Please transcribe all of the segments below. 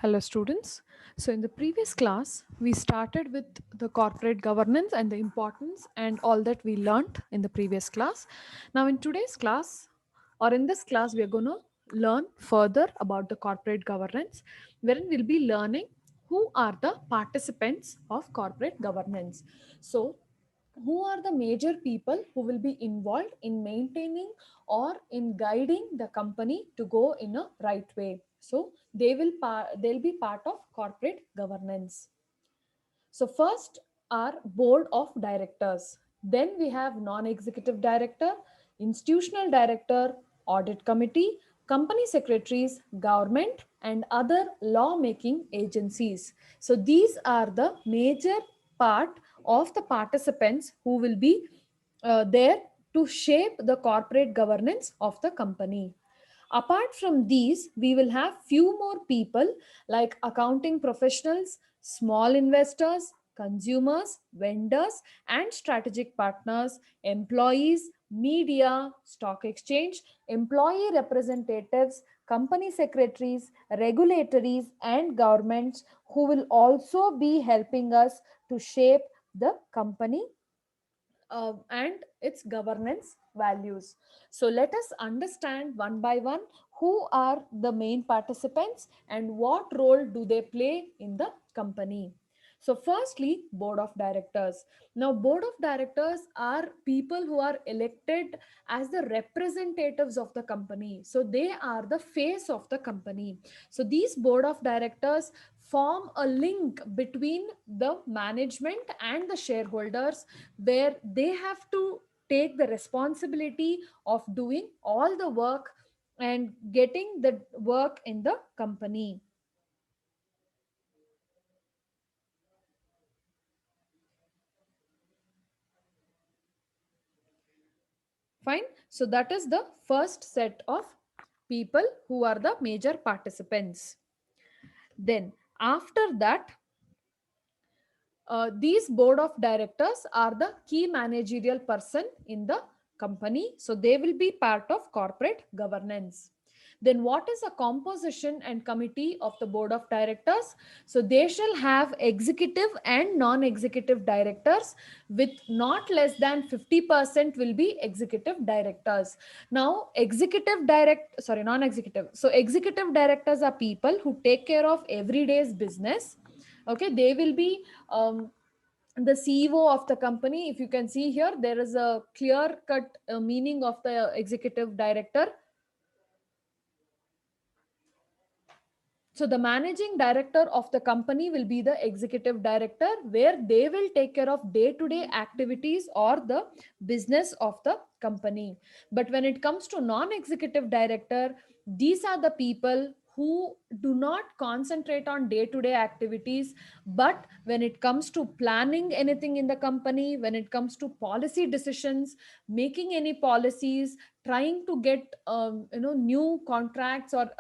Hello students. So in the previous class, we started with the corporate governance and the importance and all that we learned in the previous class. Now in today's class or in this class, we are going to learn further about the corporate governance, wherein we'll be learning who are the participants of corporate governance. So who are the major people who will be involved in maintaining or in guiding the company to go in a right way. So they'll be part of corporate governance. So first are board of directors. Then we have non-executive director, institutional director, audit committee, company secretaries, government and other law-making agencies. So these are the major part of the participants who will be there to shape the corporate governance of the company. Apart from these, we will have few more people like accounting professionals, small investors, consumers, vendors, and strategic partners, employees, media, stock exchange, employee representatives, company secretaries, regulatories, and governments who will also be helping us to shape the company and its governance values. So let us understand one by one who are the main participants and what role do they play in the company. So firstly, board of directors. Now board of directors are people who are elected as the representatives of the company. So they are the face of the company. So these board of directors form a link between the management and the shareholders, where they have to take the responsibility of doing all the work and getting the work in the company. Fine. So that is the first set of people who are the major participants. Then after that, these board of directors are the key managerial person in the company. So they will be part of corporate governance. Then what is a composition and committee of the board of directors? So they shall have executive and non-executive directors, with not less than 50% will be executive directors. Now non-executive. So executive directors are people who take care of everyday's business. Okay, they will be the CEO of the company. If you can see here, there is a clear cut meaning of the executive director. So the managing director of the company will be the executive director, where they will take care of day-to-day activities or the business of the company. But when it comes to non-executive director, these are the people who do not concentrate on day-to-day activities, but when it comes to planning anything in the company, when it comes to policy decisions, making any policies, trying to get new contracts or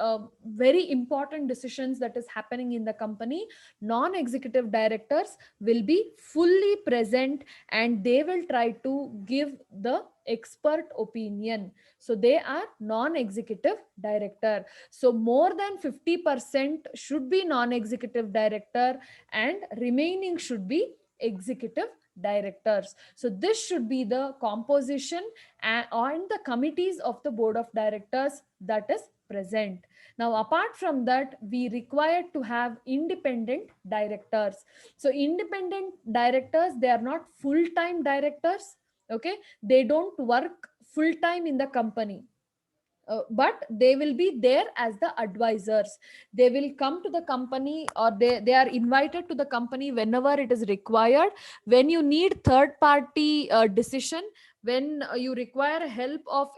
very important decisions that is happening in the company, non-executive directors will be fully present and they will try to give the expert opinion. So they are non-executive director. So more than 50% should be non-executive director and remaining should be executive directors. So this should be the composition and the committees of the board of directors that is present. Now apart from that, we require to have independent directors. So independent directors, they are not full-time directors. Okay, they don't work full-time in the company, but they will be there as the advisors. They will come to the company, or they are invited to the company whenever it is required. When you need third party decision, when you require help of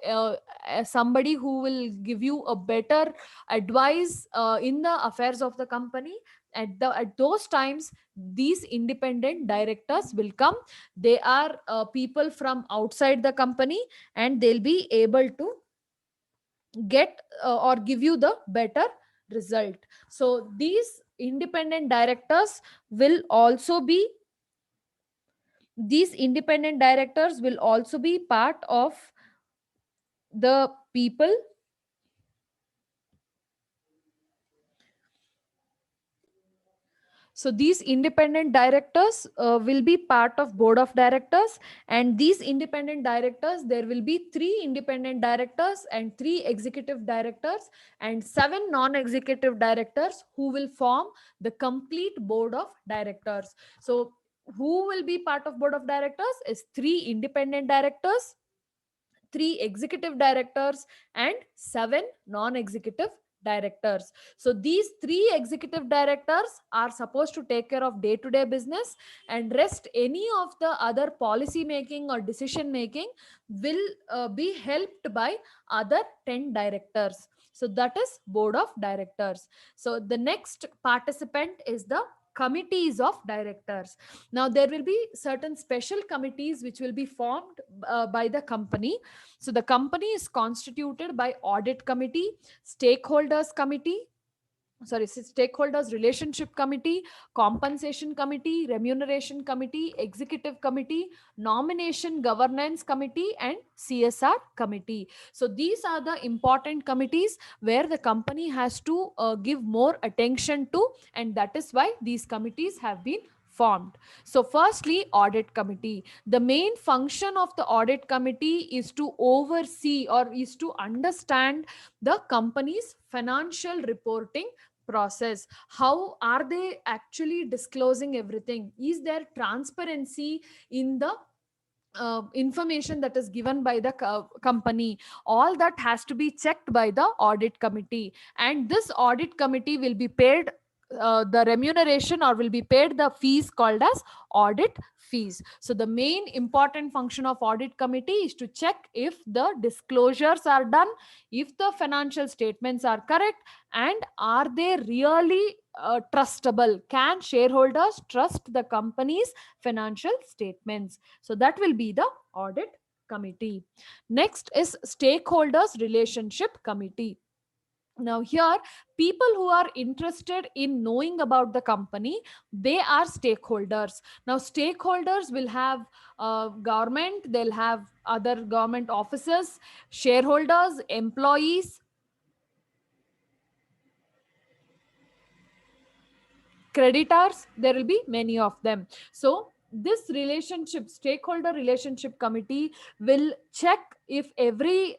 somebody who will give you a better advice in the affairs of the company, at those times these independent directors will come. They are people from outside the company, and they'll be able to get or give you the better result. So these independent directors will also be part of the people So these independent directors will be part of board of directors, and these independent directors, there will be 3 independent directors and 3 executive directors and 7 non-executive directors who will form the complete board of directors. So who will be part of board of directors is 3 independent directors, 3 executive directors, and 7 non-executive directors. So these 3 executive directors are supposed to take care of day-to-day business, and rest any of the other policy making or decision making will be helped by other 10 directors. So that is board of directors. So the next participant is the committees of directors. Now there will be certain special committees which will be formed by the company. So the company is constituted by Audit Committee, Stakeholders Committee, Stakeholders Relationship Committee, Compensation Committee, Remuneration Committee, Executive Committee, Nomination Governance Committee, and CSR Committee. So these are the important committees where the company has to give more attention to, and that is why these committees have been formed. So firstly, Audit Committee. The main function of the Audit Committee is to oversee or is to understand the company's financial reporting process. How are they actually disclosing everything? Is there transparency in the information that is given by the company? All that has to be checked by the Audit Committee, and this Audit Committee will be paid the remuneration or will be paid the fees called as audit fees. So the main important function of Audit Committee is to check if the disclosures are done, if the financial statements are correct, and are they really trustable. Can shareholders trust the company's financial statements? So that will be the Audit Committee. Next is Stakeholders Relationship Committee. Now here, people who are interested in knowing about the company, they are stakeholders. Now stakeholders will have government, they'll have other government officers, shareholders, employees, creditors, there will be many of them. So this relationship, stakeholder relationship committee will check if every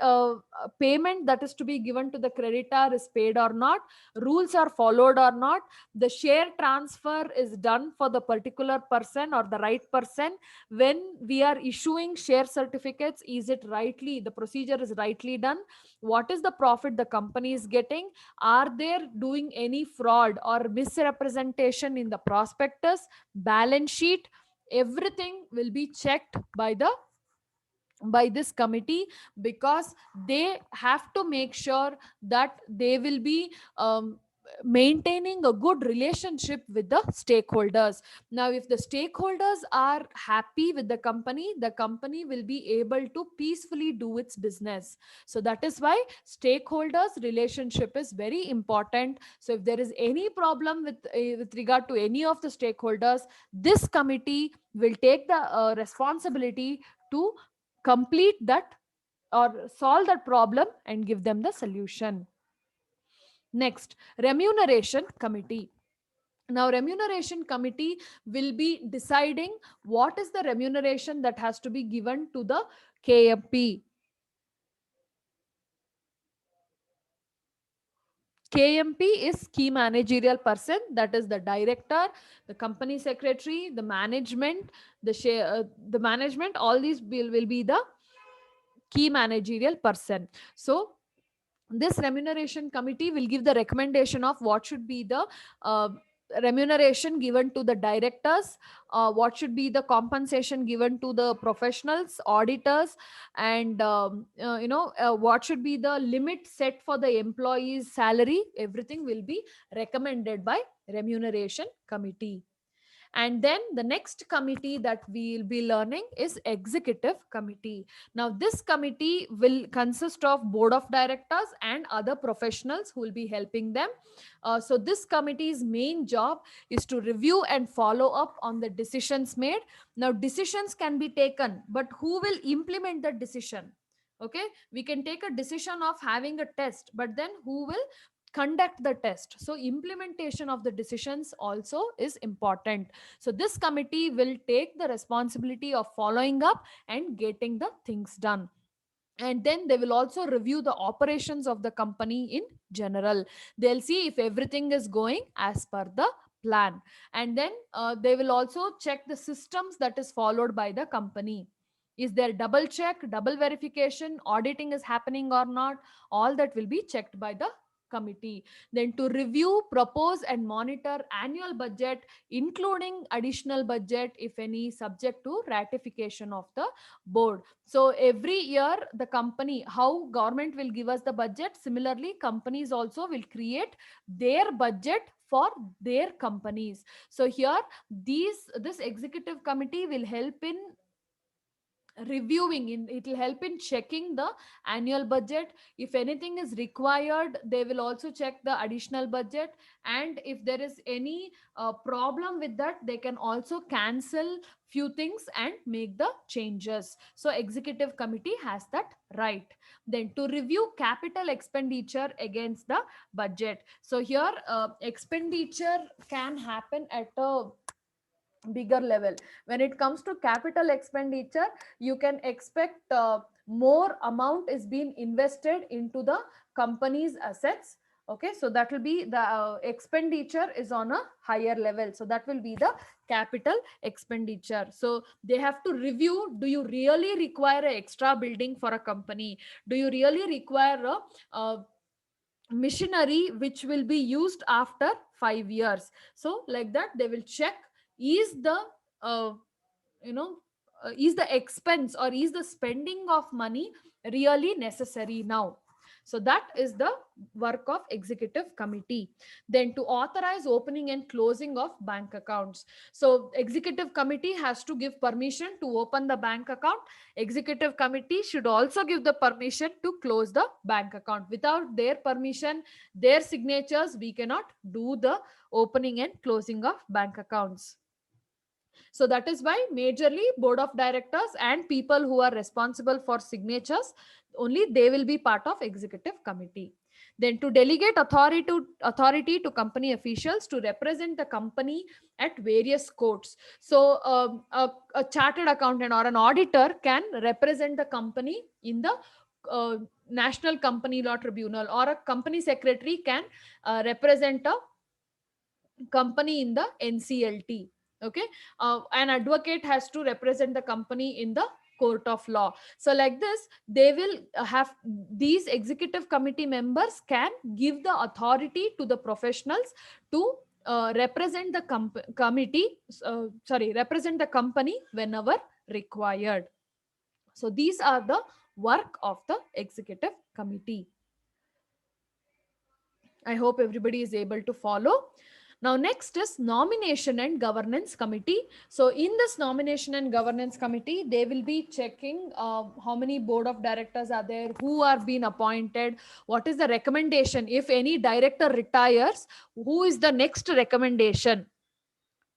payment that is to be given to the creditor is paid or not, rules are followed or not, the share transfer is done for the particular person or the right person. When we are issuing share certificates, is it rightly, the procedure is rightly done? What is the profit the company is getting? Are there doing any fraud or misrepresentation in the prospectus, balance sheet? Everything will be checked by this committee, because they have to make sure that they will be maintaining a good relationship with the stakeholders. Now if the stakeholders are happy with the company will be able to peacefully do its business. So that is why stakeholders relationship is very important. So if there is any problem with regard to any of the stakeholders, this committee will take the responsibility to complete that or solve that problem and give them the solution. Next, Remuneration Committee. Now Remuneration Committee will be deciding what is the remuneration that has to be given to the KMP. KMP is key managerial person, that is the director, the company secretary, the management, the management, all these will be the key managerial person. So this remuneration committee will give the recommendation of what should be the uh, remuneration given to the directors, what should be the compensation given to the professionals, auditors, and what should be the limit set for the employees salary. Everything will be recommended by remuneration committee. And then the next committee that we will be learning is Executive Committee. Now this committee will consist of board of directors and other professionals who will be helping them. So this committee's main job is to review and follow up on the decisions made. Now decisions can be taken, but who will implement the decision? Okay, we can take a decision of having a test, but then who will conduct the test. So implementation of the decisions also is important. So this committee will take the responsibility of following up and getting the things done. And then they will also review the operations of the company in general. They'll see if everything is going as per the plan. And then they will also check the systems that is followed by the company. Is there double check, double verification, auditing is happening or not? All that will be checked by the committee. Then to review, propose and monitor annual budget, including additional budget if any, subject to ratification of the board. So every year the company, how government will give us the budget, similarly companies also will create their budget for their companies. So here this executive committee will help in reviewing, in it will help in checking the annual budget. If anything is required, they will also check the additional budget, and if there is any problem with that, they can also cancel few things and make the changes. So executive committee has that right. Then to review capital expenditure against the budget. So here expenditure can happen at a bigger level. When it comes to capital expenditure, you can expect more amount is being invested into the company's assets. Okay, so that will be the expenditure is on a higher level, so that will be the capital expenditure. So they have to review, do you really require an extra building for a company? Do you really require a machinery which will be used after 5 years? So like that they will check, is the uh, you know is the expense or is the spending of money really necessary now? So that is the work of executive committee. Then to authorize opening and closing of bank accounts. So executive committee has to give permission to open the bank account. Executive committee should also give the permission to close the bank account. Without their permission, their signatures, we cannot do the opening and closing of bank accounts. So that is why majorly board of directors and people who are responsible for signatures, only they will be part of executive committee. Then to delegate authority to company officials to represent the company at various courts. So a chartered accountant or an auditor can represent the company in the National Company Law Tribunal, or a company secretary can represent a company in the NCLT. Okay, an advocate has to represent the company in the court of law. So like this, they will have, these executive committee members can give the authority to the professionals to represent the represent the company whenever required. So these are the work of the executive committee. I hope everybody is able to follow. Now, next is nomination and governance committee. So in this nomination and governance committee, they will be checking how many board of directors are there, who are being appointed, what is the recommendation. If any director retires, who is the next recommendation?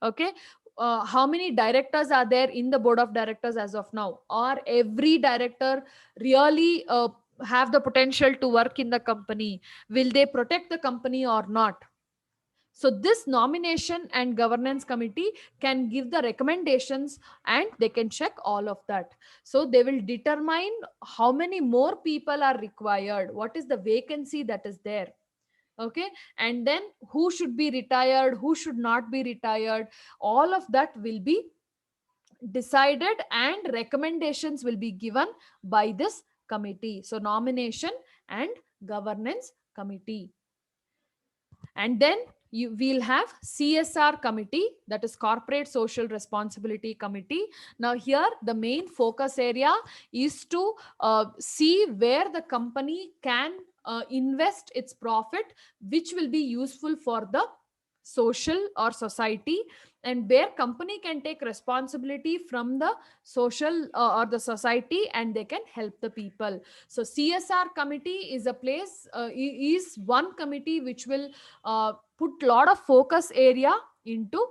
Okay. How many directors are there in the board of directors as of now? Or every director really have the potential to work in the company? Will they protect the company or not? So this nomination and governance committee can give the recommendations and they can check all of that. So they will determine how many more people are required, what is the vacancy that is there. Okay, and then who should be retired, who should not be retired, all of that will be decided and recommendations will be given by this committee. So nomination and governance committee. And then you will have CSR committee, that is corporate social responsibility committee. Now here the main focus area is to see where the company can invest its profit, which will be useful for the social or society, and where company can take responsibility from the social or the society, and they can help the people. So CSR committee is a place, is one committee which will put lot of focus area into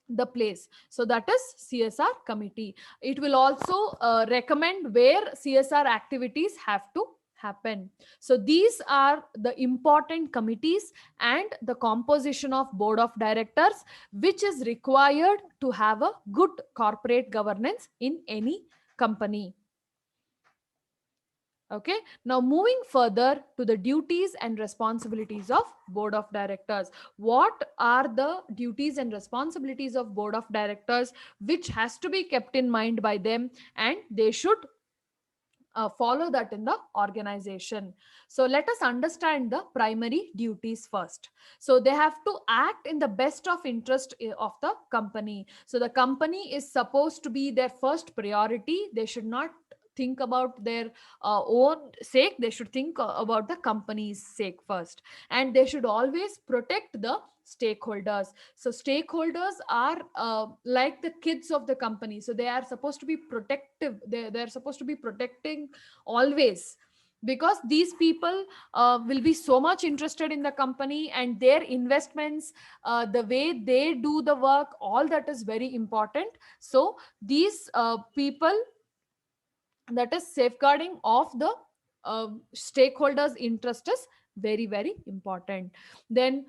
the place. So that is CSR committee. It will also recommend where CSR activities have to happen. So these are the important committees and the composition of board of directors, which is required to have a good corporate governance in any company. Okay, now moving further to the duties and responsibilities of board of directors. What are the duties and responsibilities of board of directors which has to be kept in mind by them, and they should follow that in the organization. So let us understand the primary duties first. So they have to act in the best of interest of the company. So the company is supposed to be their first priority. They should not think about their own sake. They should think about the company's sake first, and they should always protect the stakeholders. So stakeholders are like the kids of the company, so they are supposed to be protective. They're supposed to be protecting always, because these people will be so much interested in the company and their investments, the way they do the work, all that is very important. So these people, that is safeguarding of the stakeholders interest, is very important. Then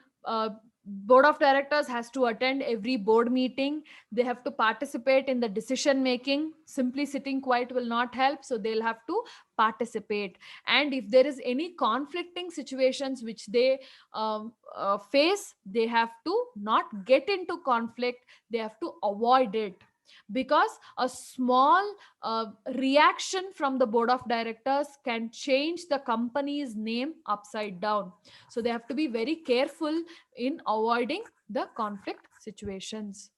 board of directors has to attend every board meeting. They have to participate in the decision making. Simply sitting quiet will not help, so they'll have to participate. And if there is any conflicting situations which they face, they have to not get into conflict. They have to avoid it, because a small reaction from the board of directors can change the company's name upside down. So they have to be very careful in avoiding the conflict situations.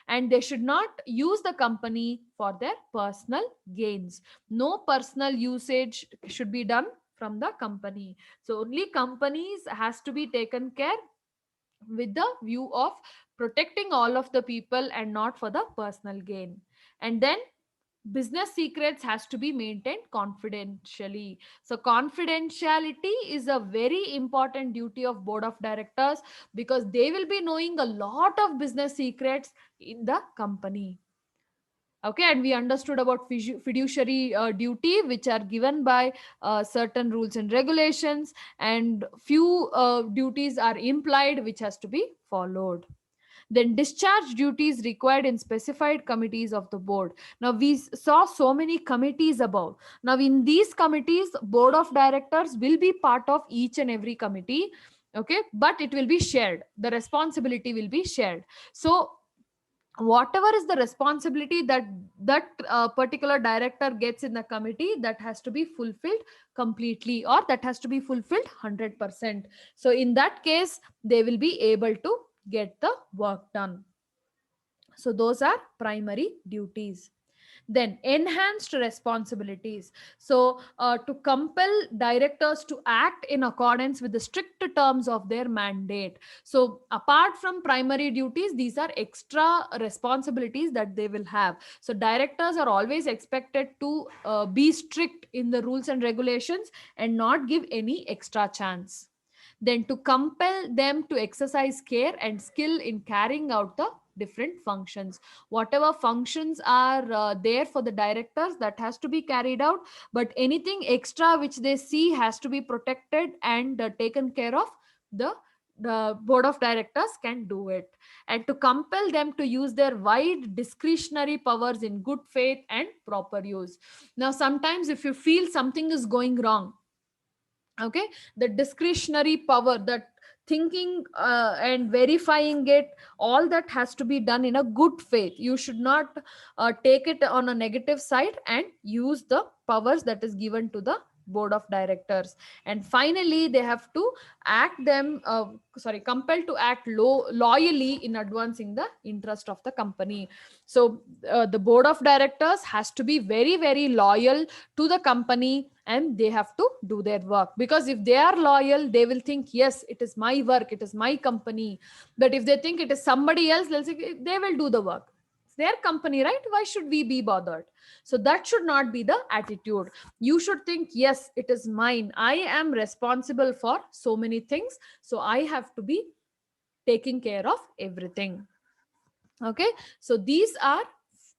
And they should not use the company for their personal gains. No personal usage should be done from the company. So only companies has to be taken care with the view of protecting all of the people and not for the personal gain. And then business secrets has to be maintained confidentially. So confidentiality is a very important duty of board of directors, because they will be knowing a lot of business secrets in the company. Okay, and we understood about fiduciary duty, which are given by certain rules and regulations, and few duties are implied which has to be followed. Then discharge duties required in specified committees of the board. Now we saw so many committees above. Now in these committees, board of directors will be part of each and every committee. Okay, but it will be shared. The responsibility will be shared. So whatever is the responsibility that particular director gets in the committee, that has to be fulfilled completely, or that has to be fulfilled 100%. So in that case, they will be able to get the work done. So those are primary duties. Then enhanced responsibilities. So to compel directors to act in accordance with the strict terms of their mandate. So apart from primary duties, these are extra responsibilities that they will have. So directors are always expected to be strict in the rules and regulations and not give any extra chance. Then to compel them to exercise care and skill in carrying out the different functions. Whatever functions are there for the directors, that has to be carried out, but anything extra which they see has to be protected and taken care of. The board of directors can do it. And to compel them to use their wide discretionary powers in good faith and proper use. Now sometimes if you feel something is going wrong, okay, the discretionary power, that thinking and verifying it, all that has to be done in a good faith. You should not take it on a negative side and use the powers that is given to the board of directors. And finally, they have to act them compelled to act loyally in advancing the interest of the company. So the board of directors has to be very loyal to the company, and they have to do their work, because if they are loyal, they will think, yes, it is my work, it is my company. But if they think it is somebody else, they'll say they will do the work. It's their company, right? Why should we be bothered? So that should not be the attitude. You should think, yes, it is mine, I am responsible for so many things, so I have to be taking care of everything. Okay, so these are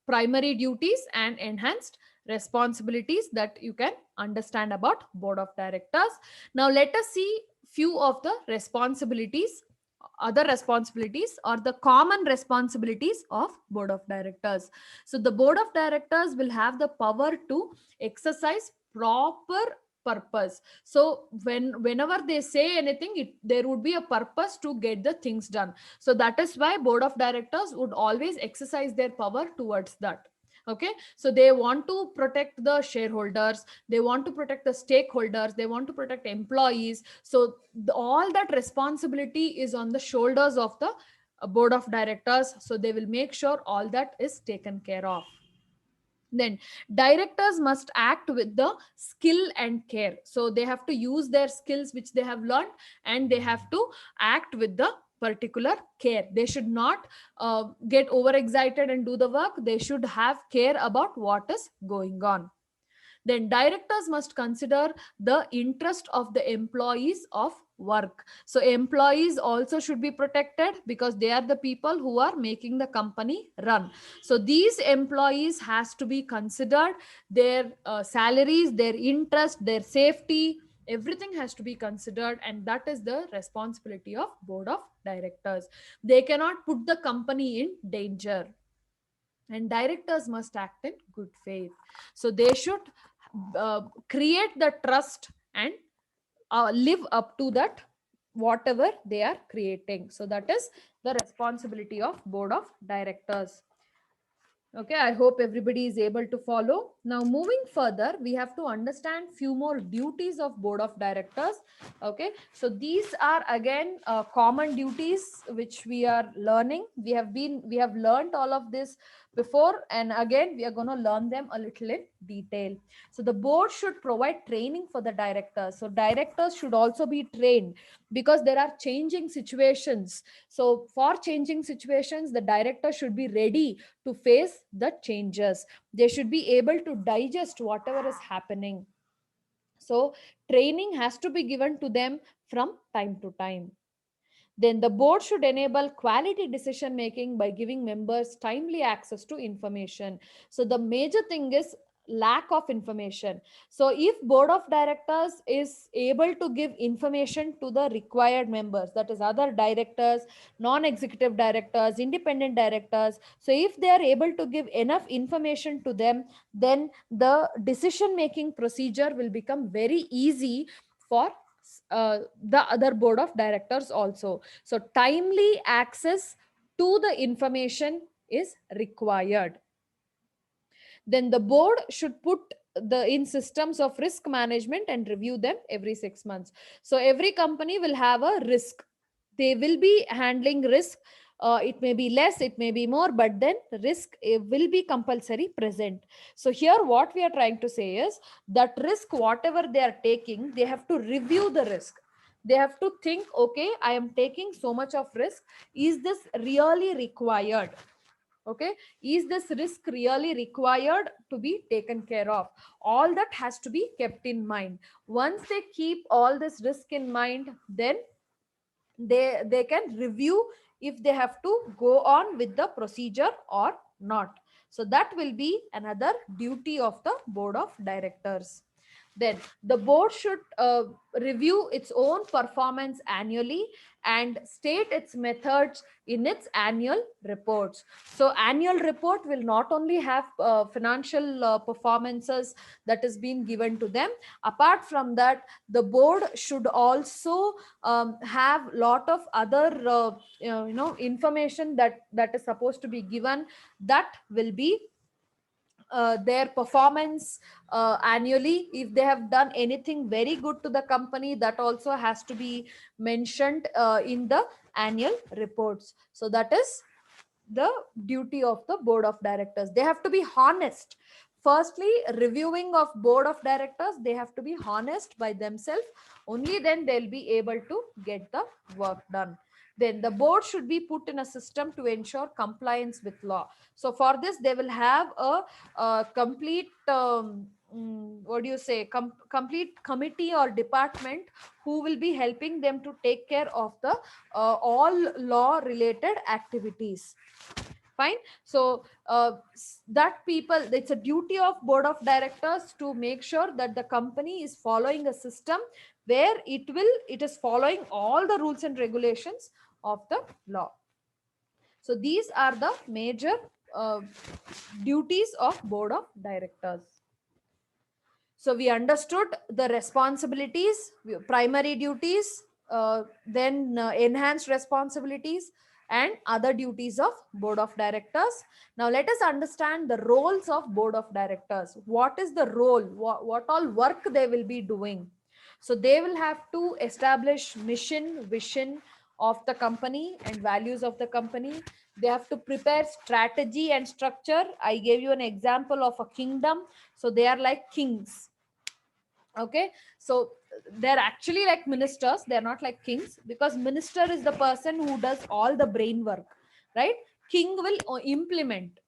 primary duties and enhanced responsibilities that you can understand about board of directors. Now let us see few of the responsibilities, other responsibilities or the common responsibilities of board of directors. So the board of directors will have the power to exercise proper purpose. So whenever they say anything, there would be a purpose to get the things done. So that is why board of directors would always exercise their power towards that. Okay, so they want to protect the shareholders, they want to protect the stakeholders, they want to protect employees. So all that responsibility is on the shoulders of the board of directors. So they will make sure all that is taken care of. Then directors must act with the skill and care. So they have to use their skills which they have learned, and they have to act with the particular care. They should not get overexcited and do the work. They should have care about what is going on. Then directors must consider the interest of the employees of work. So employees also should be protected because they are the people who are making the company run. So these employees has to be considered, their salaries, their interest, their safety, everything has to be considered, and that is the responsibility of board of directors. They cannot put the company in danger. And directors must act in good faith. So they should create the trust and live up to that whatever they are creating. So that is the responsibility of board of directors. Okay, I hope everybody is able to follow. Now, moving further, we have to understand few more duties of board of directors. Okay, so these are again common duties which we are learning. We have learned all of this before, and again we are going to learn them a little in detail. So the board should provide training for the directors. So directors should also be trained because there are changing situations. So for changing situations, the director should be ready to face the changes. They should be able to digest whatever is happening. So training has to be given to them from time to time. Then the board should enable quality decision making by giving members timely access to information. So the major thing is lack of information. So if board of directors is able to give information to the required members, that is other directors, non-executive directors, independent directors, so if they are able to give enough information to them, then the decision making procedure will become very easy for the other board of directors also. So timely access to the information is required. Then the board should put the in systems of risk management and review them every 6 months. So every company will have a risk. They will be handling risk. It may be less, it may be more, but then risk will be compulsory present. So here what we are trying to say is that risk, whatever they are taking, they have to review the risk. They have to think, okay, I am taking so much of risk. Is this really required? Okay, is this risk really required to be taken care of? All that has to be kept in mind. Once they keep all this risk in mind, then they can review if they have to go on with the procedure or not. So that will be another duty of the board of directors. Then the board should review its own performance annually and state its methods in its annual reports. So annual report will not only have financial performances that is being given to them. Apart from that, the board should also have lot of other information that is supposed to be given, that will be their performance annually. If they have done anything very good to the company, that also has to be mentioned in the annual reports. So that is the duty of the board of directors. They have to be honest. Firstly, reviewing of board of directors, they have to be honest by themselves. Only then they'll be able to get the work done. Then the board should be put in a system to ensure compliance with law. So for this, they will have a complete what do you say, complete committee or department who will be helping them to take care of the all law related activities. Fine. So that people, it's a duty of board of directors to make sure that the company is following a system where it is following all the rules and regulations of the law. So these are the major uh, duties of board of directors. So we understood the responsibilities, primary duties, then enhanced responsibilities and other duties of board of directors. Now let us understand the roles of board of directors. What is the role? What all work they will be doing? So they will have to establish mission, vision of the company and values of the company. They have to prepare strategy and structure. I gave you an example of a kingdom. So they are like kings. Okay, so they're actually like ministers, they're not like kings, because minister is the person who does all the brain work, right? King will implement.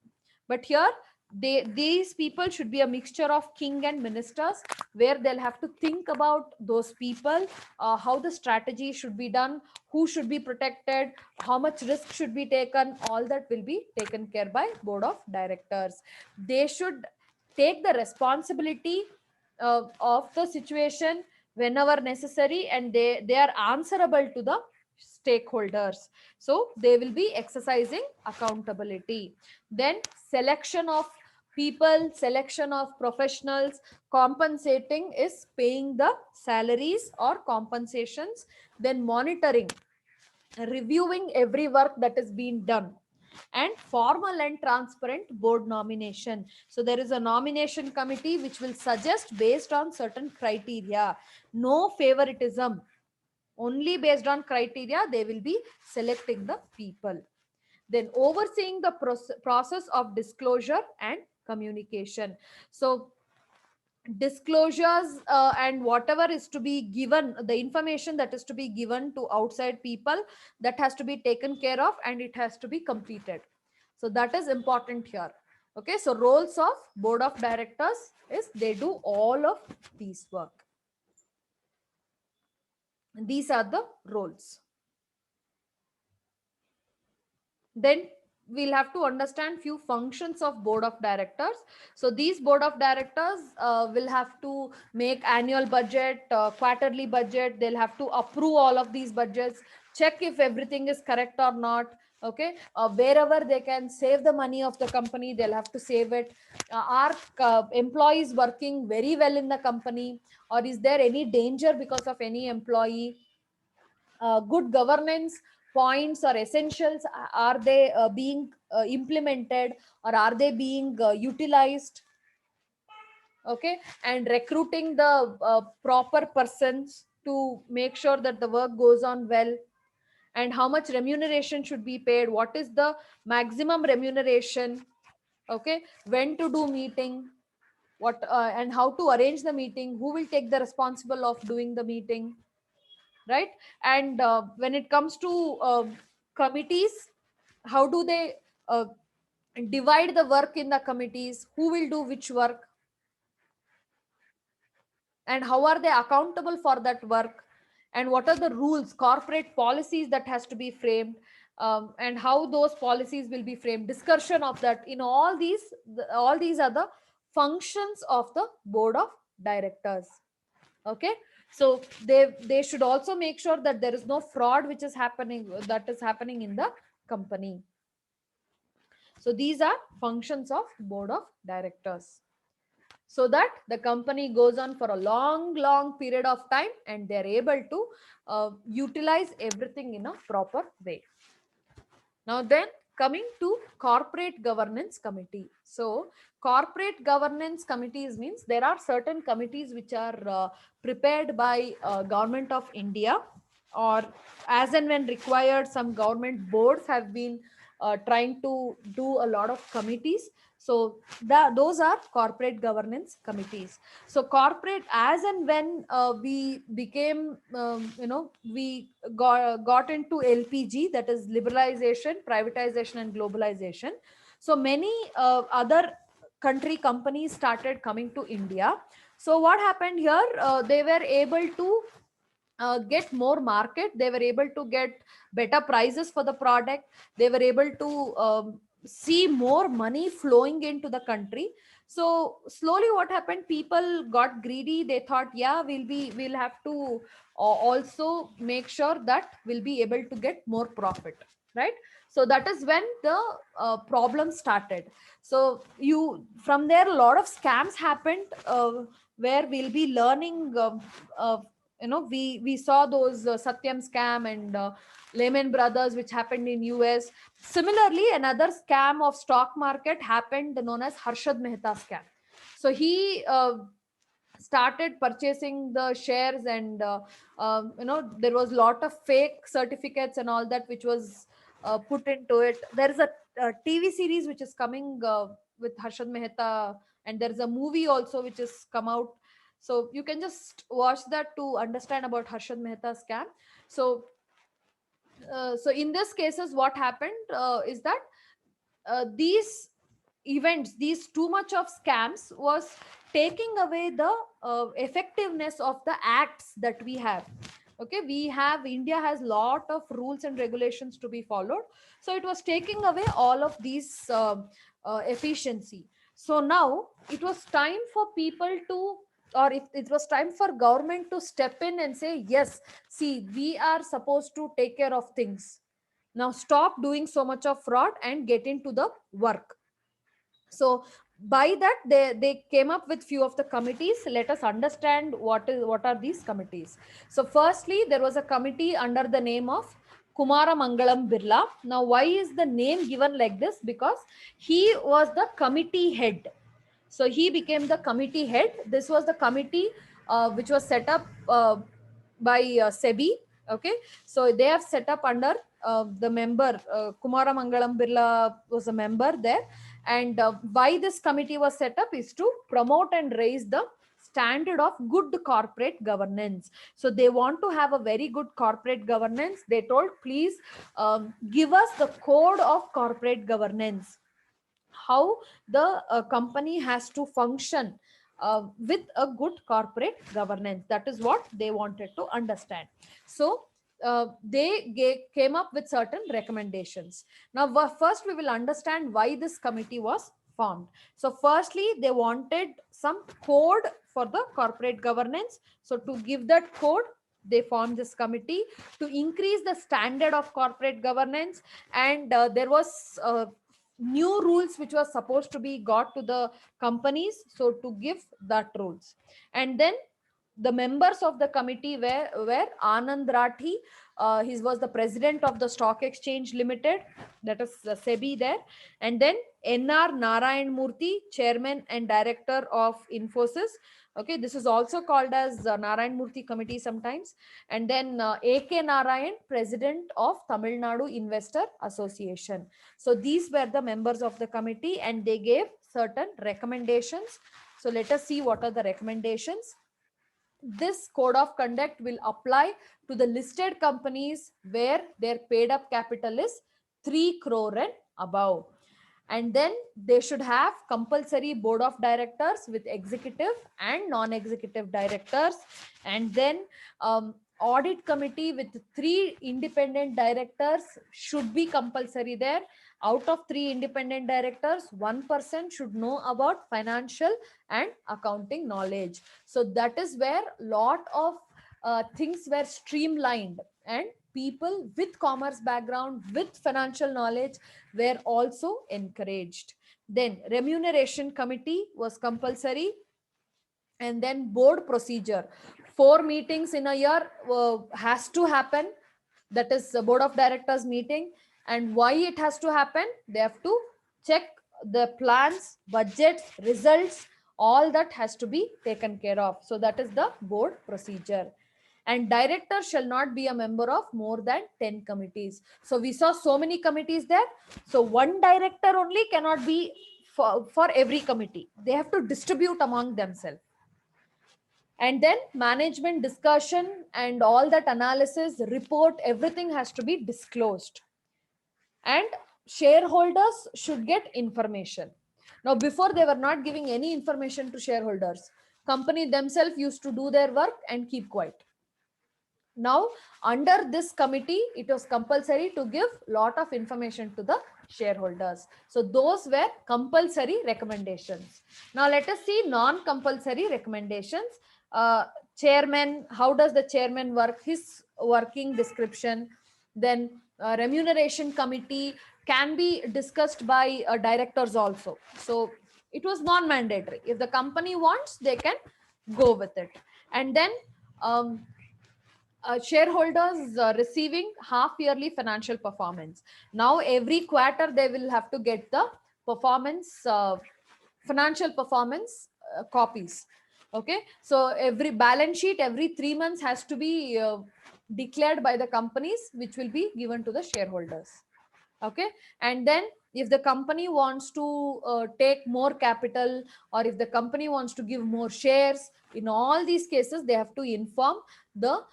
But here these people should be a mixture of king and ministers, where they'll have to think about those people, how the strategy should be done, who should be protected, how much risk should be taken. All that will be taken care by board of directors. They should take the responsibility of the situation whenever necessary, and they are answerable to the stakeholders. So they will be exercising accountability. Then selection of people, selection of professionals, compensating is paying the salaries or compensations, then monitoring, reviewing every work that is being done, and formal and transparent board nomination. So there is a nomination committee which will suggest based on certain criteria, no favoritism, only based on criteria they will be selecting the people. Then overseeing the process of disclosure and communication. So disclosures and whatever is to be given, the information that is to be given to outside people, that has to be taken care of and it has to be completed. So that is important here. Okay, so roles of board of directors is they do all of these work. And these are the roles. Then we'll have to understand few functions of board of directors. So these board of directors will have to make annual budget, quarterly budget. They'll have to approve all of these budgets, check if everything is correct or not. Okay, wherever they can save the money of the company, they'll have to save it. Are employees working very well in the company, or is there any danger because of any employee? Good governance points or essentials, are they being implemented, or are they being utilized? Okay, and recruiting the proper persons to make sure that the work goes on well, and how much remuneration should be paid, what is the maximum remuneration, okay, when to do meeting, what and how to arrange the meeting, who will take the responsible of doing the meeting, right? And when it comes to committees, how do they divide the work in the committees, who will do which work, and how are they accountable for that work, and what are the rules, corporate policies that has to be framed, and how those policies will be framed, discussion of that. In all these are the functions of the board of directors. Okay, so they should also make sure that there is no fraud which is happening in the company. So these are functions of board of directors, so that the company goes on for a long period of time and they're able to utilize everything in a proper way. Now then, coming to corporate governance committee. So corporate governance committees means there are certain committees which are prepared by government of India, or as and when required, some government boards have been trying to do a lot of committees. So those are corporate governance committees. So corporate, as and when we became, we got into LPG, that is liberalization, privatization and globalization. So many other country companies started coming to India. So what happened here, they were able to get more market, they were able to get better prices for the product, they were able to see more money flowing into the country. So slowly what happened, people got greedy. They thought, yeah, we'll have to also make sure that we'll be able to get more profit, right? So that is when the problem started. So you, from there, a lot of scams happened, where we'll be learning, we saw those Satyam scam and Lehman Brothers, which happened in US. Similarly, another scam of stock market happened, known as Harshad Mehta scam. So he started purchasing the shares, and there was a lot of fake certificates and all that, which was put into it. There is a TV series which is coming with Harshad Mehta, and there is a movie also which has come out. So you can just watch that to understand about Harshad Mehta scam. So so in this cases, what happened is that these events, these too much of scams was taking away the effectiveness of the acts that we have. Okay, India has lot of rules and regulations to be followed. So it was taking away all of these efficiency. So now it was time for people to, or if it was time for government to step in and say, yes, see, we are supposed to take care of things. Now stop doing so much of fraud and get into the work. So by that, they came up with few of the committees. Let us understand what are these committees. So firstly, there was a committee under the name of Kumara Mangalam Birla. Now why is the name given like this? Because he was the committee head. So he became the committee head. This was the committee which was set up by SEBI. Okay, so they have set up under the member Kumara Mangalam Birla was a member there. And why this committee was set up is to promote and raise the standard of good corporate governance. So they want to have a very good corporate governance. They told, please give us the code of corporate governance, how the company has to function with a good corporate governance. That is what they wanted to understand. So they came up with certain recommendations. Now first we will understand why this committee was formed. So firstly, they wanted some code for the corporate governance. So to give that code, they formed this committee to increase the standard of corporate governance. And there was new rules which was supposed to be got to the companies, so to give that rules. And then the members of the committee were Anand Rathi. He was the president of the Stock Exchange Limited, that is SEBI there. And then NR Narayan Murthy, chairman and director of Infosys. Okay, this is also called as Narayan Murthy committee sometimes. And then AK Narayan, president of Tamil Nadu Investor Association. So these were the members of the committee, and they gave certain recommendations. So let us see what are the recommendations. This code of conduct will apply to the listed companies where their paid up capital is 3 crore and above. And then they should have compulsory board of directors with executive and non-executive directors. And then audit committee with 3 independent directors should be compulsory there. Out of 3 independent directors, 1% should know about financial and accounting knowledge. So that is where lot of things were streamlined, and people with commerce background, with financial knowledge, were also encouraged. Then remuneration committee was compulsory. And then board procedure, 4 meetings in a year has to happen. That is the board of directors meeting. And why it has to happen? They have to check the plans, budgets, results, all that has to be taken care of. So that is the board procedure. And director shall not be a member of more than 10 committees. So we saw so many committees there. So one director only cannot be for every committee. They have to distribute among themselves. And then management discussion and all that analysis report, everything has to be disclosed. And shareholders should get information. Now before, they were not giving any information to shareholders. Company themselves used to do their work and keep quiet. Now, under this committee, it was compulsory to give lot of information to the shareholders. So those were compulsory recommendations. Now let us see non-compulsory recommendations. Chairman, how does the chairman work? His working description. Then remuneration committee can be discussed by directors also. So it was non-mandatory. If the company wants, they can go with it. And then shareholders receiving half yearly financial performance. Now every quarter they will have to get the performance, financial performance copies. Okay, so every balance sheet every 3 months has to be declared by the companies, which will be given to the shareholders. Okay, and then if the company wants to take more capital, or if the company wants to give more shares, in all these cases they have to inform the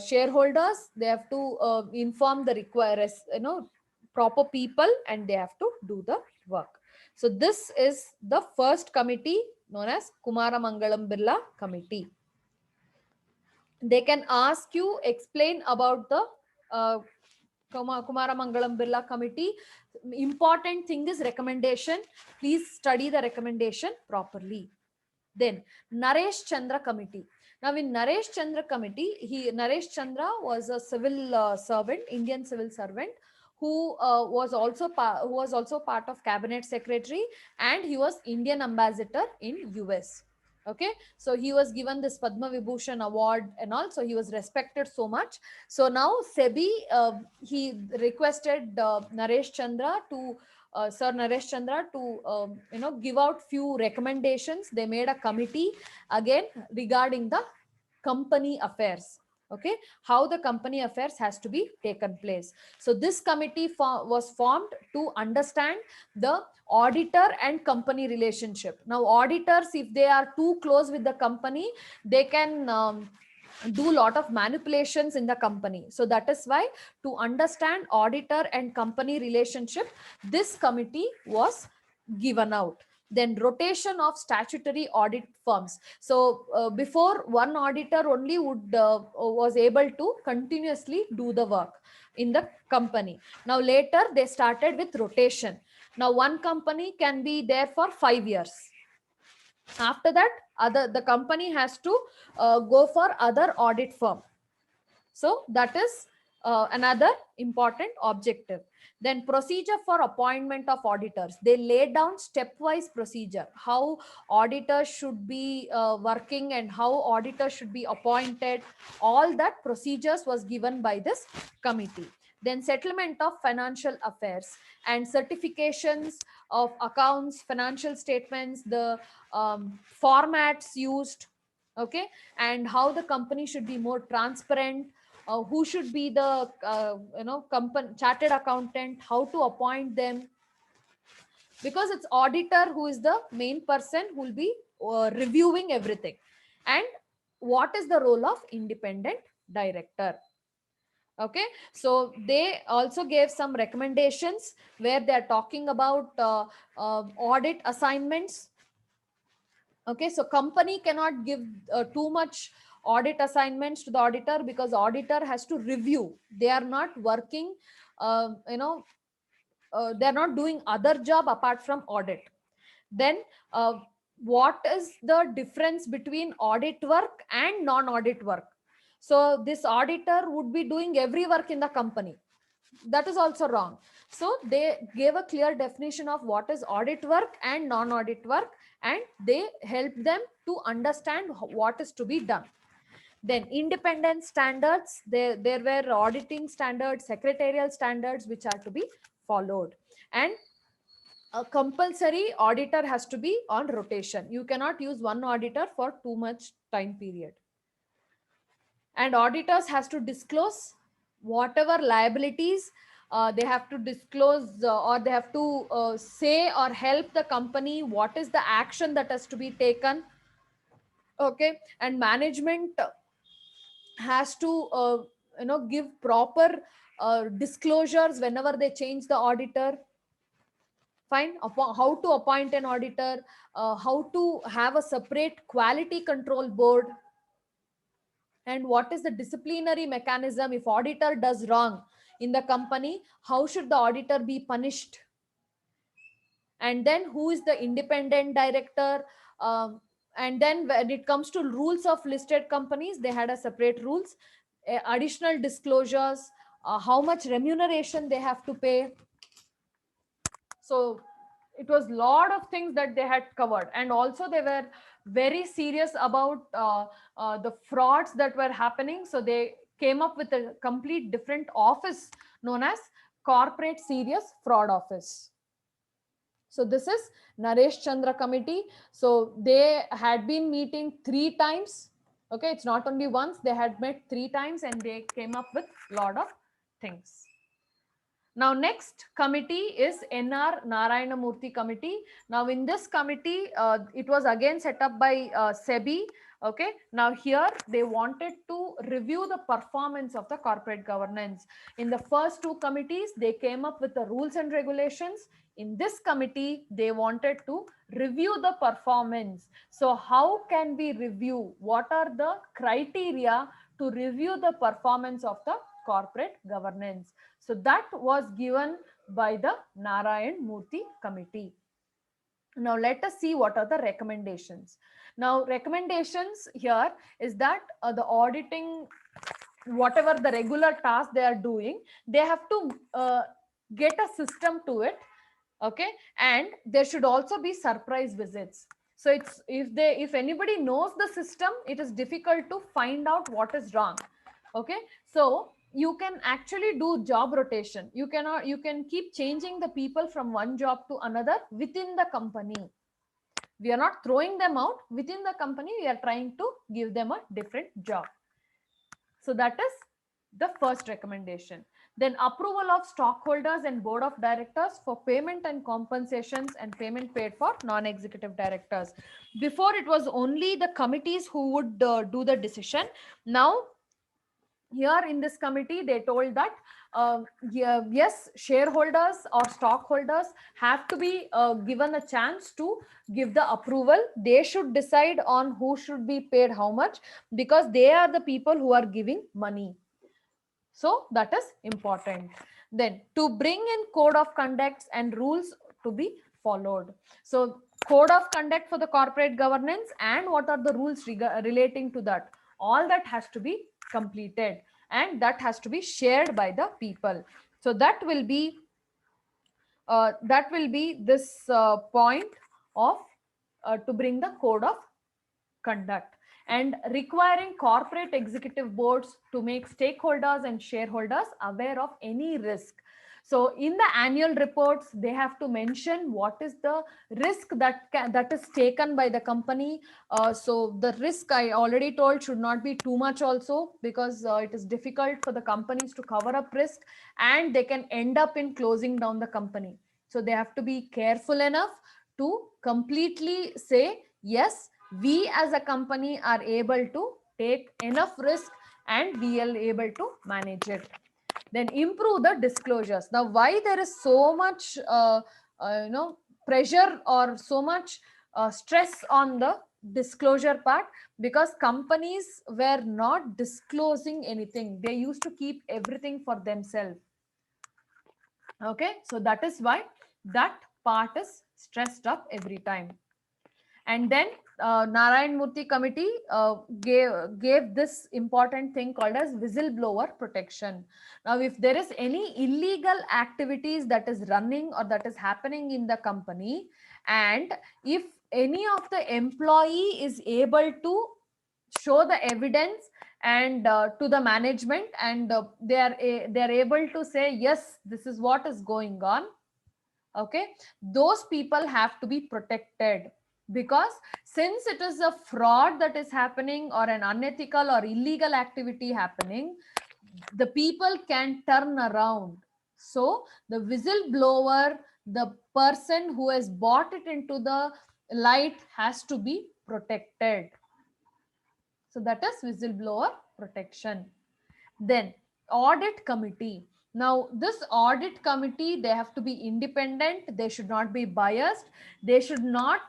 shareholders, they have to inform the requirers, proper people, and they have to do the work. So this is the first committee, known as Kumara Mangalam Birla Committee. They can ask you, explain about the Kumara Mangalam Birla Committee. Important thing is recommendation. Please study the recommendation properly. Then Naresh Chandra Committee. Now in Naresh Chandra Committee, Naresh Chandra was a civil servant, Indian civil servant, who was also part of cabinet secretary, and he was Indian ambassador in US. Okay, so he was given this Padma Vibhushan award and also he was respected so much. So now SEBI, he requested Naresh Chandra to Sir Naresh Chandra to give out few recommendations. They made a committee again regarding the company affairs. Okay, how the company affairs has to be taken place. So this committee was formed to understand the auditor and company relationship. Now auditors, if they are too close with the company, they can do a lot of manipulations in the company. So that is why, to understand auditor and company relationship, this committee was given out. Then rotation of statutory audit firms. So before, one auditor only was able to continuously do the work in the company. Now later they started with rotation. Now one company can be there for 5 years. After that, the company has to go for other audit firm. So that is another important objective. Then procedure for appointment of auditors. They lay down stepwise procedure, how auditors should be working and how auditors should be appointed. All that procedures was given by this committee. Then settlement of financial affairs and certifications of accounts, financial statements, the formats used. Okay, and how the company should be more transparent, who should be the company chartered accountant, how to appoint them, because it's auditor who is the main person who will be reviewing everything. And what is the role of independent director? Okay, so they also gave some recommendations where they are talking about audit assignments. Okay, so company cannot give too much audit assignments to the auditor, because auditor has to review. They are not working, they are not doing other job apart from audit. Then what is the difference between audit work and non-audit work? So this auditor would be doing every work in the company. That is also wrong. So they gave a clear definition of what is audit work and non-audit work, and they helped them to understand what is to be done. Then independent standards, there were auditing standards, secretarial standards which are to be followed. And a compulsory auditor has to be on rotation. You cannot use one auditor for too much time period. And auditors has to disclose whatever liabilities they have to disclose, or they have to say or help the company what is the action that has to be taken. Okay, and management has to give proper disclosures whenever they change the auditor. Fine. How to appoint an auditor, how to have a separate quality control board. And what is the disciplinary mechanism if auditor does wrong in the company? How should the auditor be punished? And then who is the independent director? And then when it comes to rules of listed companies, they had a separate rules, additional disclosures, how much remuneration they have to pay. So it was lot of things that they had covered, and also they were very serious about the frauds that were happening. So they came up with a complete different office known as Corporate Serious Fraud Office. So this is Naresh Chandra Committee. So they had been meeting 3 times. Okay, it's not only once, they had met 3 times and they came up with a lot of things. Now, next committee is NR Narayana Murthy Committee. Now, in this committee, it was again set up by SEBI. Okay. Now, here they wanted to review the performance of the corporate governance. In the first 2 committees, they came up with the rules and regulations. In this committee, they wanted to review the performance. So, how can we review? What are the criteria to review the performance of the corporate governance? So that was given by the Narayan Murthy Committee. Now let us see what are the recommendations. Now recommendations here is that the auditing, whatever the regular task they are doing, they have to get a system to it. Okay, and there should also be surprise visits. So it's if anybody knows the system, it is difficult to find out what is wrong. Okay, so you can actually do job rotation. You can keep changing the people from one job to another within the company. We are not throwing them out within the company, we are trying to give them a different job. So that is the first recommendation. Then approval of stockholders and board of directors for payment and compensations and payment paid for non-executive directors. Before it was only the committees who would do the decision. Now here in this committee, they told that yes, shareholders or stockholders have to be given a chance to give the approval. They should decide on who should be paid how much, because they are the people who are giving money. So that is important. Then to bring in code of conducts and rules to be followed. So code of conduct for the corporate governance and what are the rules relating to that, all that has to be completed and that has to be shared by the people. So that will be this point of to bring the code of conduct, and requiring corporate executive boards to make stakeholders and shareholders aware of any risk. So in the annual reports, they have to mention what is the risk that is taken by the company. So the risk, I already told, should not be too much also, because it is difficult for the companies to cover up risk and they can end up in closing down the company. So they have to be careful enough to completely say, yes, we as a company are able to take enough risk and we are able to manage it. Then improve the disclosures. Now, why there is so much pressure or so much stress on the disclosure part? Because companies were not disclosing anything, they used to keep everything for themselves. Okay, so that is why that part is stressed up every time. And then Narayan Murthy Committee gave this important thing called as whistleblower protection. Now, if there is any illegal activities that is running or that is happening in the company, and if any of the employee is able to show the evidence and to the management, and they are able to say, yes, this is what is going on. Okay, those people have to be protected, because since it is a fraud that is happening or an unethical or illegal activity happening, the people can turn around. So the whistleblower, the person who has brought it into the light, has to be protected. So that is whistleblower protection. Then audit committee. Now this audit committee, they have to be independent, they should not be biased, they should not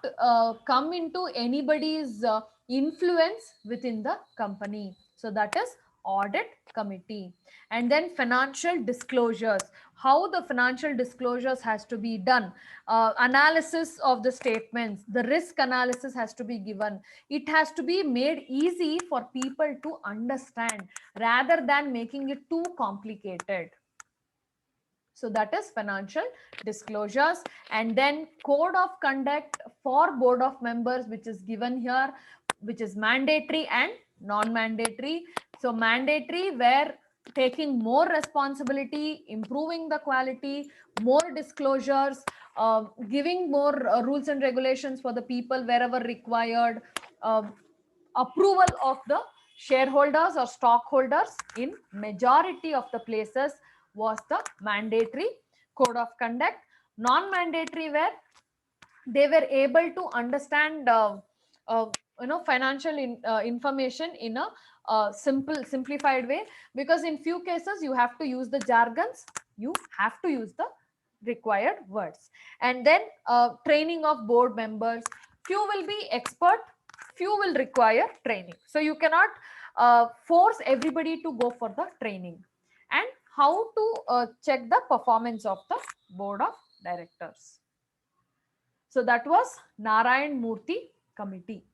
come into anybody's influence within the company. So that is Audit Committee. And then financial disclosures, how the financial disclosures has to be done, analysis of the statements, the risk analysis has to be given. It has to be made easy for people to understand rather than making it too complicated. So that is financial disclosures. And then code of conduct for board of members, which is given here, which is mandatory and non-mandatory. So mandatory, where taking more responsibility, improving the quality, more disclosures, giving more rules and regulations for the people wherever required, approval of the shareholders or stockholders in majority of the places was the mandatory code of conduct. Non-mandatory, where they were able to understand uh, financial information in a simplified way, because in few cases you have to use the jargons, you have to use the required words. And then training of board members, few will be expert, few will require training, so you cannot force everybody to go for the training. And how to check the performance of the board of directors. So that was Narayana Murthy Committee.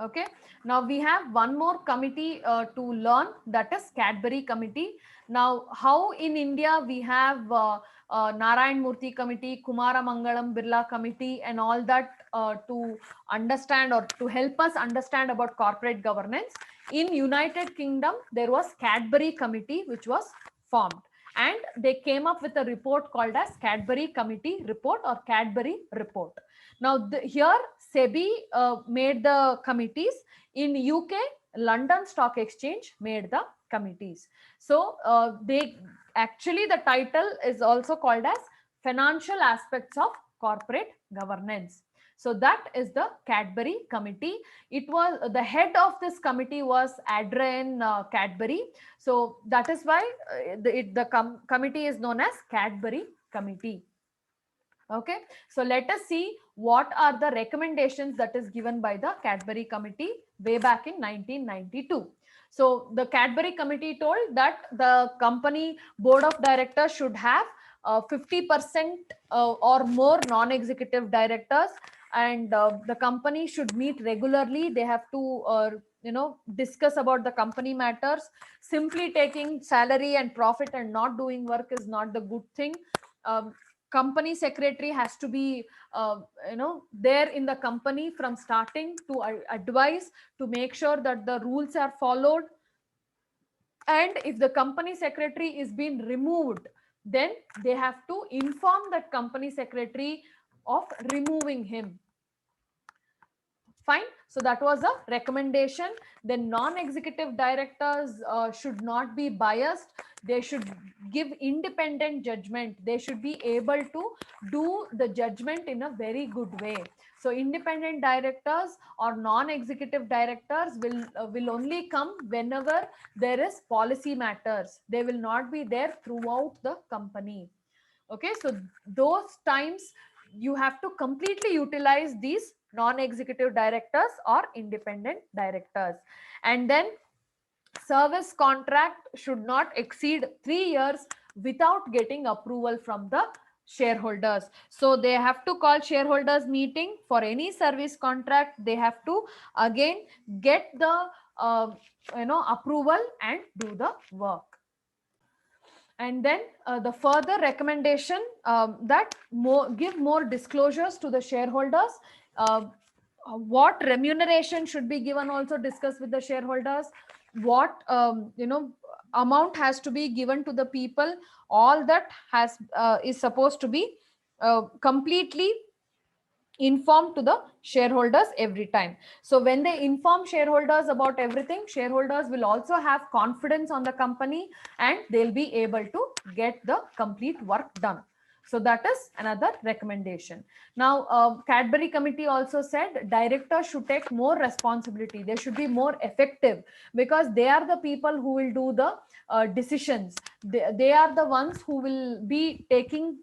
Okay, now we have one more committee to learn, that is Cadbury Committee. Now, how in India we have Narayana Murthy Committee, Kumara Mangalam Birla Committee, and all that to understand or to help us understand about corporate governance. In United Kingdom, there was Cadbury Committee which was formed, and they came up with a report called as Cadbury Committee Report or Cadbury Report. Now, here SEBI made the committees. In UK, London Stock Exchange made the committees. So they actually, the title is also called as Financial Aspects of Corporate Governance. So that is the Cadbury Committee. It was the head of this committee was Adrian Cadbury. So that is why the committee is known as Cadbury Committee. Okay, so let us see what are the recommendations that is given by the Cadbury Committee way back in 1992. So the Cadbury Committee told that the company board of directors should have 50% or more non-executive directors, and the company should meet regularly. They have to discuss about the company matters. Simply taking salary and profit and not doing work is not the good thing. Company secretary has to be there in the company from starting to advise, to make sure that the rules are followed. And if the company secretary is being removed, then they have to inform that company secretary of removing him. Fine. So that was a recommendation. Then non-executive directors should not be biased. They should give independent judgment. They should be able to do the judgment in a very good way. So independent directors or non-executive directors will only come whenever there is policy matters. They will not be there throughout the company. Okay, so those times you have to completely utilize these non-executive directors or independent directors. And then service contract should not exceed 3 years without getting approval from the shareholders. So they have to call shareholders meeting for any service contract. They have to again get the approval and do the work. And then the further recommendation that give more disclosures to the shareholders. What remuneration should be given, also discuss with the shareholders. What amount has to be given to the people. All that is supposed to be completely informed to the shareholders every time. So when they inform shareholders about everything, shareholders will also have confidence on the company and they'll be able to get the complete work done. So that is another recommendation. Now, Cadbury Committee also said directors should take more responsibility. They should be more effective because they are the people who will do the decisions. They are the ones who will be taking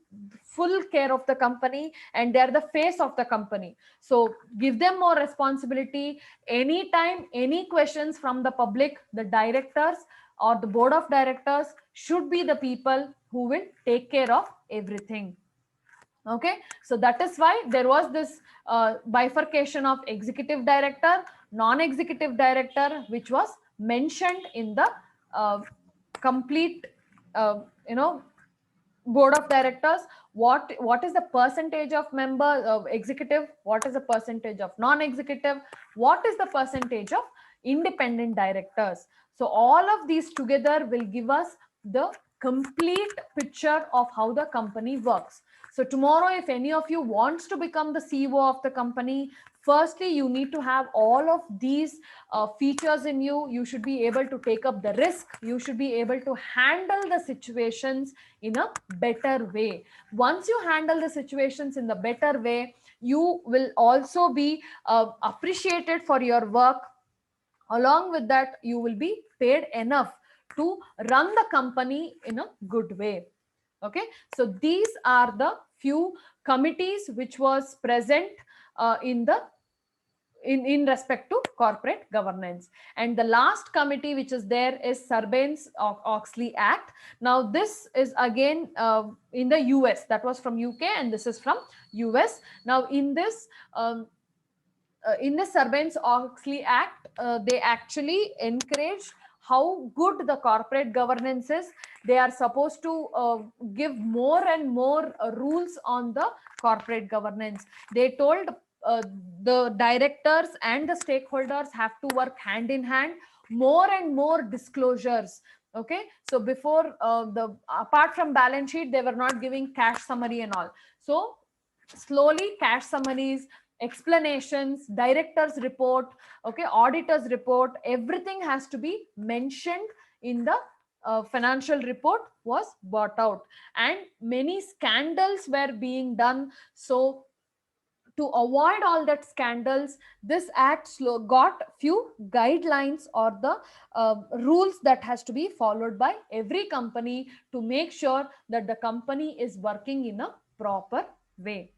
full care of the company, and they are the face of the company. So give them more responsibility. Anytime any questions from the public, the directors or the board of directors should be the people who will take care of everything. Okay, so that is why there was this bifurcation of executive director, non-executive director, which was mentioned in the complete you know board of directors. What is the percentage of member of executive, what is the percentage of non-executive, what is the percentage of independent directors. So all of these together will give us the complete picture of how the company works. So tomorrow, if any of you wants to become the CEO of the company, firstly you need to have all of these features in you. You should be able to take up the risk, you should be able to handle the situations in a better way. Once you handle the situations in the better way, you will also be appreciated for your work. Along with that, you will be paid enough to run the company in a good way. Okay, so these are the few committees which was present in the in respect to corporate governance. And the last committee which is there is Serbians of Oxley Act. Now this is again in the US, that was from UK, and this is from US. Now in the Sarbanes-Oxley Act, they actually encourage how good the corporate governance is. They are supposed to give more and more rules on the corporate governance. They told the directors and the stakeholders have to work hand in hand, more and more disclosures. Okay, so before the apart from balance sheet, they were not giving cash summary and all. So slowly cash summaries, explanations, director's report, okay, auditor's report, everything has to be mentioned in the financial report was brought out, and many scandals were being done. So to avoid all that scandals, this act got few guidelines or the rules that has to be followed by every company to make sure that the company is working in a proper way.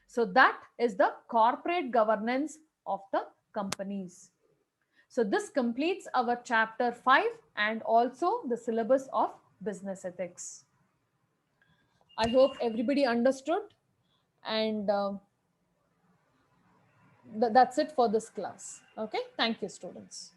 So that is the corporate governance of the companies. So this completes our chapter 5 and also the syllabus of business ethics. I hope everybody understood, and that's it for this class. Okay, thank you, students.